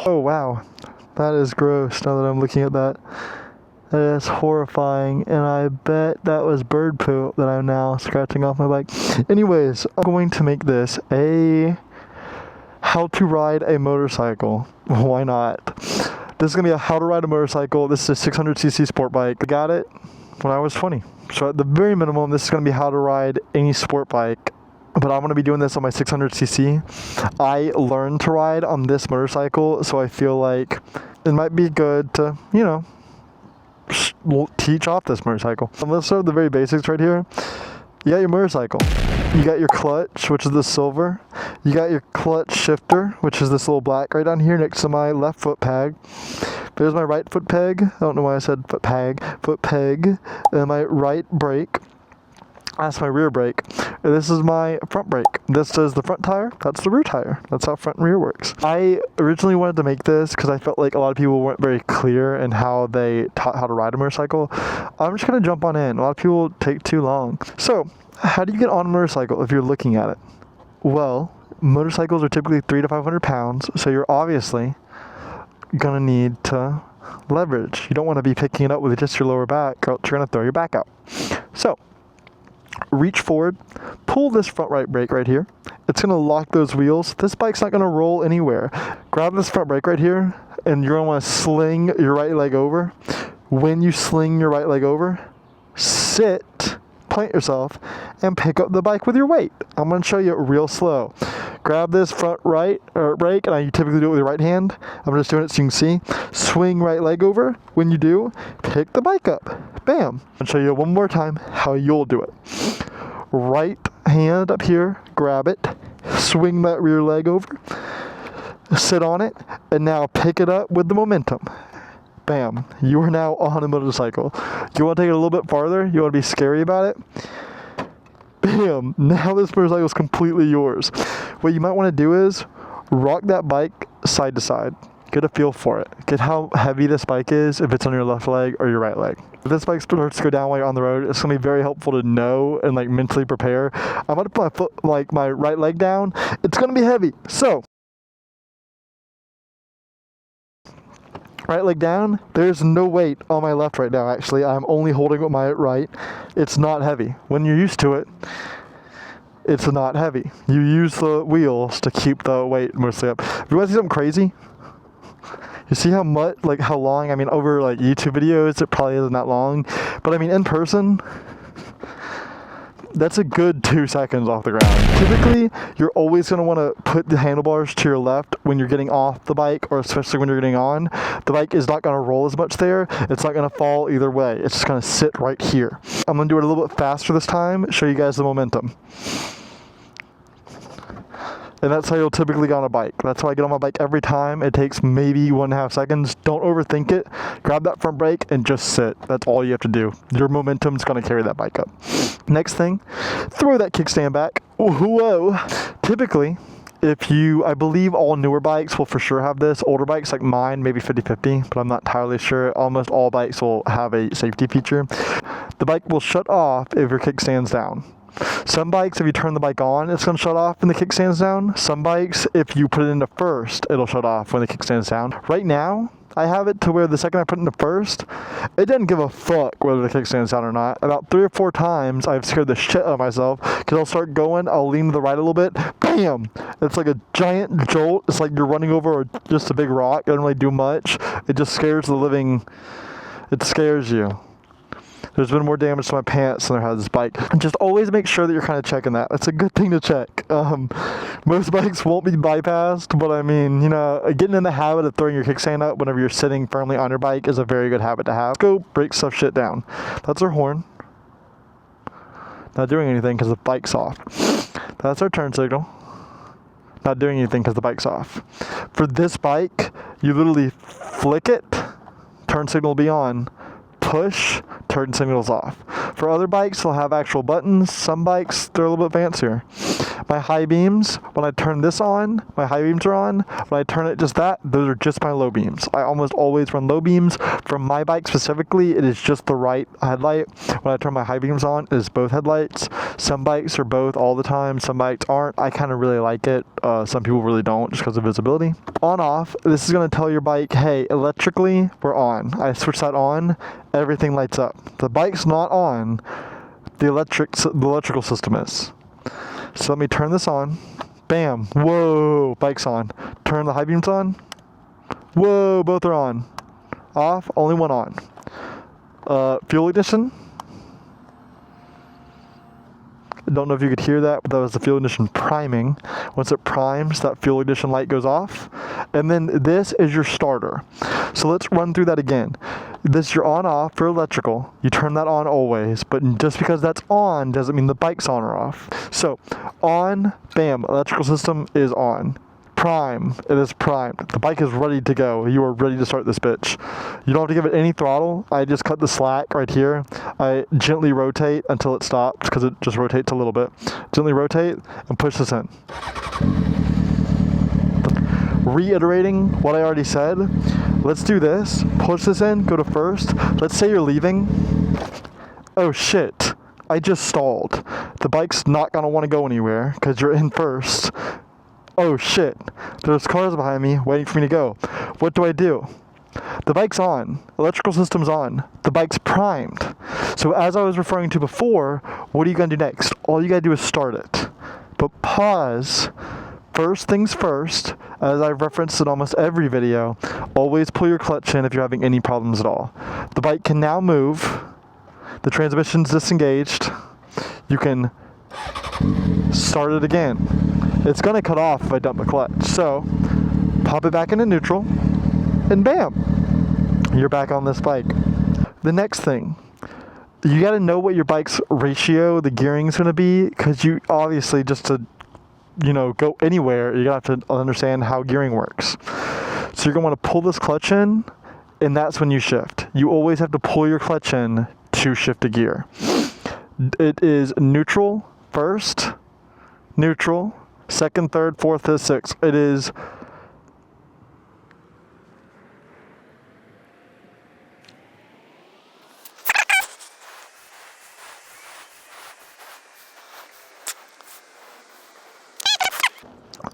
Oh wow, that is gross now that I'm looking at that. That is horrifying, and I bet that was bird poo that I'm now scratching off my bike. Anyways, I'm going to make this a how to ride a motorcycle. Why not? This is going to be a how to ride a motorcycle. This is a 600cc sport bike. I got it when I was 20. So at the very minimum, this is going to be how to ride any sport bike. But I'm going to be doing this on my 600cc. I learned to ride on this motorcycle, so I feel like it might be good to, you know, teach off this motorcycle. Let's start with the very basics right here. You got your motorcycle. You got your clutch, which is the silver. You got your clutch shifter, which is this little black right down here next to my left foot peg. There's my right foot peg. I don't know why I said foot peg. Foot peg. And my right brake. That's my rear brake. And this is my front brake. This is the front tire. That's the rear tire. That's how front and rear works. I originally wanted to make this because I felt like a lot of people weren't very clear in how they taught how to ride a motorcycle. I'm just going to jump on in. A lot of people take too long. So, how do you get on a motorcycle if you're looking at it? Well, motorcycles are typically 300 to 500 pounds, so you're obviously going to need to leverage. You don't want to be picking it up with just your lower back, or else you're going to throw your back out. So, reach forward, pull this front right brake right here. It's going to lock those wheels. This bike's not going to roll anywhere. Grab this front brake right here, and you're going to want to sling your right leg over. When you sling your right leg over, sit, plant yourself, and pick up the bike with your weight. I'm going to show you real slow. Grab this front right brake, and I typically do it with your right hand. I'm just doing it so you can see. Swing right leg over. When you do, pick the bike up. Bam. I'll show you one more time how you'll do it. Right hand up here, grab it, swing that rear leg over, sit on it, and now pick it up with the momentum. Bam. You are now on a motorcycle. You want to take it a little bit farther? You want to be scary about it? Bam. Now this motorcycle is completely yours. What you might want to do is rock that bike side to side. Get a feel for it. Get how heavy this bike is, if it's on your left leg or your right leg. If this bike starts to go down while you're on the road, it's going to be very helpful to know and like mentally prepare. I'm going to put my foot, like my right leg down. It's going to be heavy. So, right leg down. There's no weight on my left right now, actually. I'm only holding with my right. It's not heavy. When you're used to it, it's not heavy. You use the wheels to keep the weight mostly up. If you want to see something crazy, you see how much, like how long, I mean over like YouTube videos, it probably isn't that long, but I mean in person, that's a good 2 seconds off the ground. Typically, you're always going to want to put the handlebars to your left when you're getting off the bike, or especially when you're getting on. The bike is not going to roll as much there. It's not going to fall either way. It's just going to sit right here. I'm going to do it a little bit faster this time, show you guys the momentum. And that's how you'll typically get on a bike. That's how I get on my bike every time. It takes maybe 1.5 seconds. Don't overthink it. Grab that front brake and just sit. That's all you have to do. Your momentum's going to carry that bike up. Next thing, throw that kickstand back. Whoa. Typically, I believe all newer bikes will for sure have this. Older bikes like mine, maybe 50-50, but I'm not entirely sure. Almost all bikes will have a safety feature. The bike will shut off if your kickstand's down. Some bikes, if you turn the bike on, it's going to shut off when the kickstand's down. Some bikes, if you put it into first, it'll shut off when the kickstand's down. Right now, I have it to where the second I put it into first, it doesn't give a fuck whether the kickstand's down or not. About 3 or 4 times, I've scared the shit out of myself because I'll start going, I'll lean to the right a little bit, bam! It's like a giant jolt. It's like you're running over just a big rock. It doesn't really do much. It just scares it scares you. There's been more damage to my pants than there has this bike. And just always make sure that you're kind of checking that. That's a good thing to check. Most bikes won't be bypassed, but I mean, you know, getting in the habit of throwing your kickstand up whenever you're sitting firmly on your bike is a very good habit to have. Let's go break some shit down. That's our horn. Not doing anything because the bike's off. That's our turn signal. Not doing anything because the bike's off. For this bike, you literally flick it, turn signal will be on. Push, turn signals off. For other bikes, they'll have actual buttons. Some bikes, they're a little bit fancier. My high beams, when I turn this on, my high beams are on. When I turn it just that, those are just my low beams. I almost always run low beams. For my bike specifically, it is just the right headlight. When I turn my high beams on, it is both headlights. Some bikes are both all the time, some bikes aren't. I kind of really like it. Some people really don't just because of visibility. On off, this is going to tell your bike, hey, electrically, we're on. I switch that on, everything lights up. The bike's not on, the electrical system is. So let me turn this on. Bam. Whoa, bike's on. Turn the high beams on. Whoa, both are on. Off, only one on. Fuel ignition. I don't know if you could hear that, but that was the fuel ignition priming. Once it primes, that fuel ignition light goes off. And then this is your starter. So let's run through that again. This is your on-off for electrical. You turn that on always, but just because that's on doesn't mean the bike's on or off. So on, bam, electrical system is on. Prime, it is primed. The bike is ready to go. You are ready to start this bitch. You don't have to give it any throttle. I just cut the slack right here. I gently rotate until it stops because it just rotates a little bit. Gently rotate and push this in. Reiterating what I already said, let's do this. Push this in, go to first. Let's say you're leaving. Oh shit, I just stalled. The bike's not gonna wanna go anywhere because you're in first. Oh shit, there's cars behind me waiting for me to go. What do? The bike's on, electrical system's on, the bike's primed. So as I was referring to before, what are you gonna do next? All you gotta do is start it. But pause, first things first, as I've referenced in almost every video, always pull your clutch in if you're having any problems at all. The bike can now move, the transmission's disengaged, you can start it again. It's gonna cut off if I dump the clutch. So, pop it back into neutral, and bam, you're back on this bike. The next thing, you gotta know what your bike's ratio, the gearing is gonna be, because you obviously, just to, go anywhere, you're gonna have to understand how gearing works. So you're gonna wanna pull this clutch in, and that's when you shift. You always have to pull your clutch in to shift a gear. It is neutral first, neutral, second, third, fourth, fifth, sixth. It is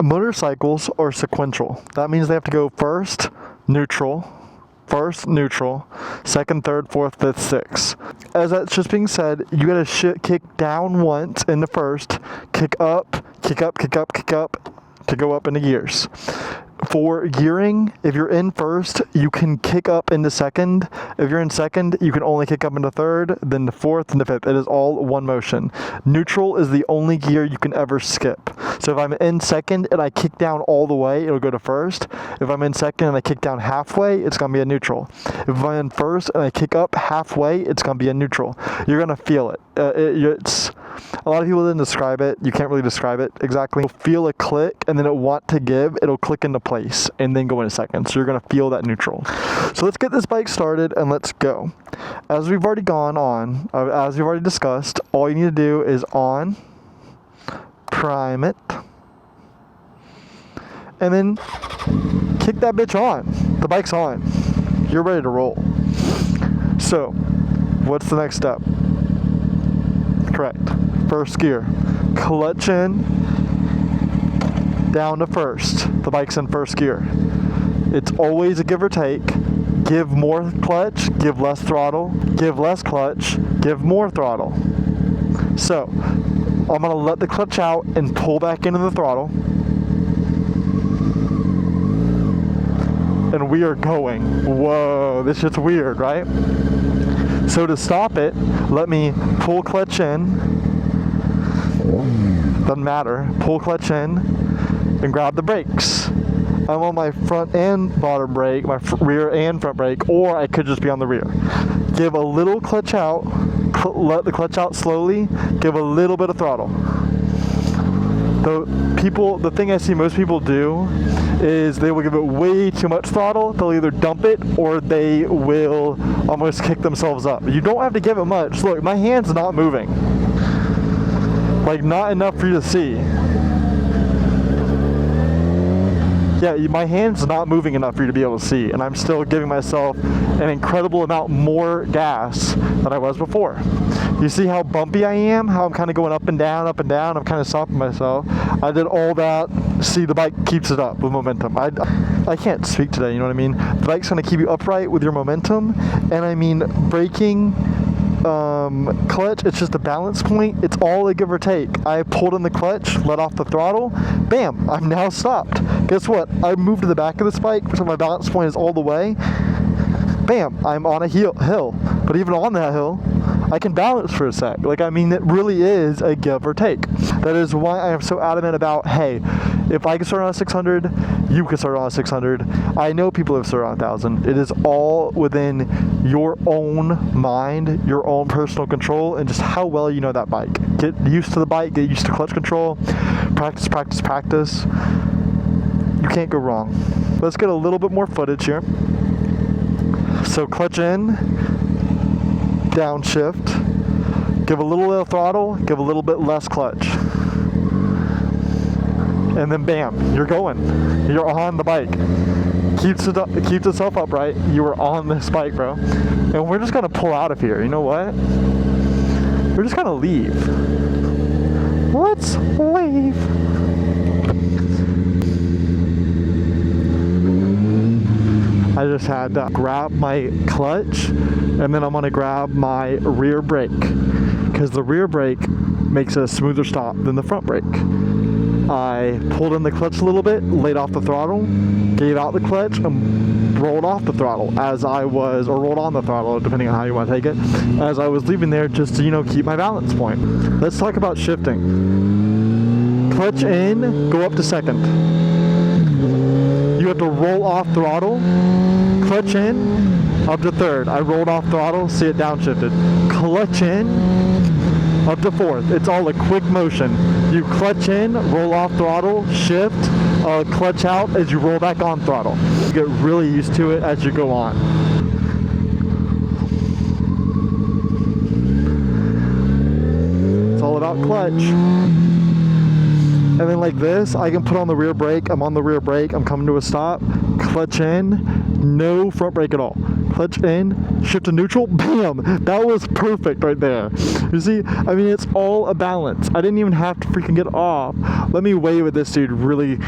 motorcycles are sequential. That means they have to go first, neutral, second, third, fourth, fifth, sixth. As that's just being said, you gotta kick down once in the first, kick up to go up into gears. For gearing, if you're in first, you can kick up into second. If you're in second, you can only kick up into third, then the fourth, and the fifth. It is all one motion. Neutral is the only gear you can ever skip. So if I'm in second and I kick down all the way, it'll go to first. If I'm in second and I kick down halfway, it's going to be a neutral. If I'm in first and I kick up halfway, it's going to be a neutral. You're going to feel it. It's a lot of people didn't describe it. You can't really describe it exactly. You'll feel a click, and then it'll want to give. It'll click into place and then go in a second. So you're going to feel that neutral. So let's get this bike started and let's go. As we've already as we've already discussed, all you need to do is on, prime it, and then kick that bitch on. The bike's on. You're ready to roll. So, what's the next step? Correct. First gear. Clutch in, down to first. The bike's in first gear. It's always a give or take. Give more clutch, give less throttle, give less clutch, give more throttle. So, I'm going to let the clutch out and pull back into the throttle. And we are going. Whoa, this shit's weird, right? So to stop it, let me pull clutch in. Doesn't matter. Pull clutch in and grab the brakes. I'm on my front and bottom brake, my rear and front brake, or I could just be on the rear. Give a little clutch out, let the clutch out slowly, give a little bit of throttle. The thing I see most people do is they will give it way too much throttle. They'll either dump it or they will almost kick themselves up. You don't have to give it much. Look, my hand's not moving. Like, not enough for you to see. yeah, my hand's not moving enough for you to be able to see, and I'm still giving myself an incredible amount more gas than I was before. You see how bumpy I am? How I'm kind of going up and down, up and down. I'm kind of stopping myself. I did all that. See, the bike keeps it up with momentum. I can't speak today, you know what I mean? The bike's going to keep you upright with your momentum, and I mean, braking, clutch, it's just a balance point. It's all a give or take. I pulled in the clutch, let off the throttle, bam, I'm now stopped. Guess what? I moved to the back of this bike, so my balance point is all the way. Bam, I'm on a hill. But even on that hill, I can balance for a sec. Like, I mean, it really is a give or take. That is why I am so adamant about, hey, if I can start on a 600, you can start on a 600. I know people have started on 1,000. It is all within your own mind, your own personal control, and just how well you know that bike. Get used to the bike, get used to clutch control, practice, practice, practice. You can't go wrong. Let's get a little bit more footage here. So clutch in, downshift, give a little throttle, give a little bit less clutch. And then bam, you're going. You're on the bike. Keeps itself upright. You are on this bike, bro. And we're just gonna pull out of here. You know what? We're just gonna leave. Let's leave. I just had to grab my clutch, and then I'm gonna grab my rear brake, because the rear brake makes a smoother stop than the front brake. I pulled in the clutch a little bit, laid off the throttle, gave out the clutch, and rolled off the throttle or rolled on the throttle, depending on how you want to take it, as I was leaving there, just to, you know, keep my balance point. Let's talk about shifting. Clutch in, go up to second. You have to roll off throttle, clutch in, up to third. I rolled off throttle, see it downshifted. Clutch in, up to fourth. It's all a quick motion. You clutch in, roll off throttle, shift, clutch out as you roll back on throttle. You get really used to it as you go on. It's all about clutch. And then like this, I can put on the rear brake. I'm on the rear brake. I'm coming to a stop. Clutch in, no front brake at all. Clutch in, shift to neutral, bam! That was perfect right there. You see, I mean, it's all a balance. I didn't even have to freaking get off. Let me wave at this dude really.